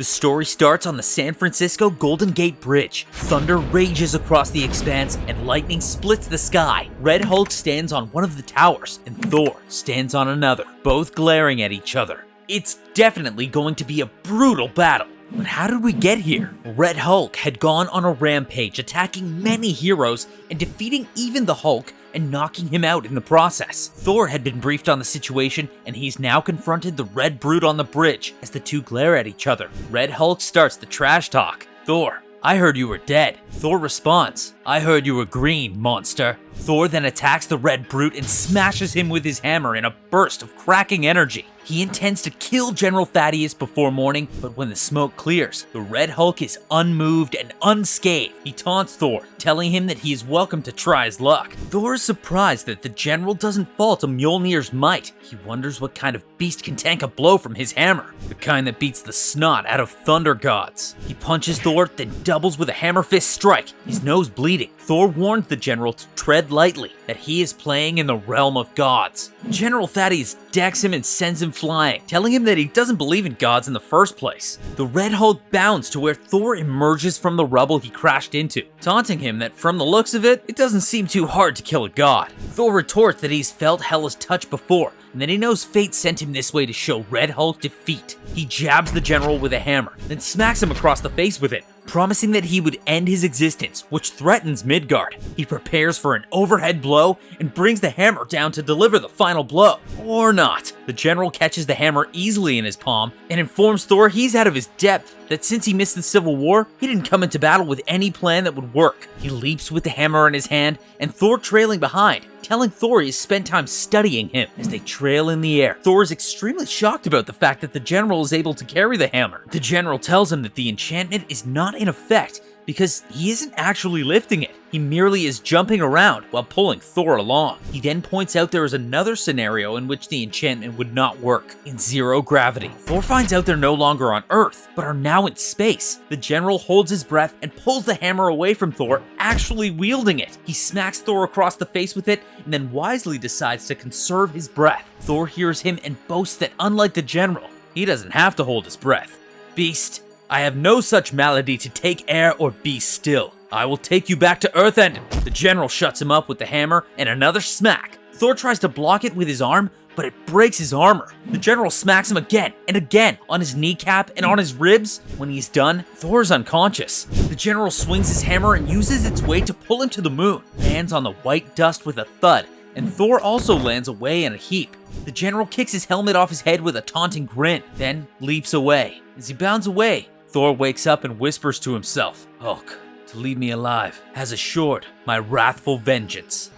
The story starts on the San Francisco Golden Gate Bridge. Thunder rages across the expanse and lightning splits the sky. Red Hulk stands on one of the towers and Thor stands on another, both glaring at each other. It's definitely going to be a brutal battle. But how did we get here? Red Hulk had gone on a rampage, attacking many heroes and defeating even the Hulk and knocking him out in the process. Thor had been briefed on the situation and he's now confronted the Red Brute on the bridge as the two glare at each other. Red Hulk starts the trash talk. Thor, I heard you were dead. Thor responds, I heard you were green, monster. Thor then attacks the Red Brute and smashes him with his hammer in a burst of cracking energy. He intends to kill General Thaddeus before morning, but when the smoke clears, the Red Hulk is unmoved and unscathed. He taunts Thor, telling him that he is welcome to try his luck. Thor is surprised that the general doesn't fall to Mjolnir's might. He wonders what kind of beast can tank a blow from his hammer, the kind that beats the snot out of thunder gods. He punches Thor, then doubles with a hammer fist strike, his nose bleeding. Thor warns the general to tread lightly, that he is playing in the realm of gods. General Thaddeus decks him and sends him flying, telling him that he doesn't believe in gods in the first place. The Red Hulk bounds to where Thor emerges from the rubble he crashed into, taunting him that from the looks of it, it doesn't seem too hard to kill a god. Thor retorts that he's felt Hela's touch before, and that he knows fate sent him this way to show Red Hulk defeat. He jabs the general with a hammer, then smacks him across the face with it, promising that he would end his existence, which threatens Midgard. He prepares for an overhead blow and brings the hammer down to deliver the final blow. Or not. The general catches the hammer easily in his palm and informs Thor he's out of his depth, that since he missed the Civil War, he didn't come into battle with any plan that would work. He leaps with the hammer in his hand and Thor trailing behind, telling Thor he has spent time studying him. As they trail in the air, Thor is extremely shocked about the fact that the general is able to carry the hammer. The general tells him that the enchantment is not in effect because he isn't actually lifting it. He merely is jumping around while pulling Thor along. He then points out there is another scenario in which the enchantment would not work, in zero gravity. Thor finds out they're no longer on Earth, but are now in space. The general holds his breath and pulls the hammer away from Thor, actually wielding it. He smacks Thor across the face with it, and then wisely decides to conserve his breath. Thor hears him and boasts that unlike the general, he doesn't have to hold his breath. Beast, I have no such malady to take air or be still. I will take you back to Earth and... The general shuts him up with the hammer and another smack. Thor tries to block it with his arm, but it breaks his armor. The general smacks him again and again on his kneecap and on his ribs. When he's done, Thor's unconscious. The general swings his hammer and uses its weight to pull him to the moon. Lands on the white dust with a thud, and Thor also lands away in a heap. The general kicks his helmet off his head with a taunting grin, then leaps away. As he bounds away, Thor wakes up and whispers to himself, Hulk, to leave me alive, has assured my wrathful vengeance.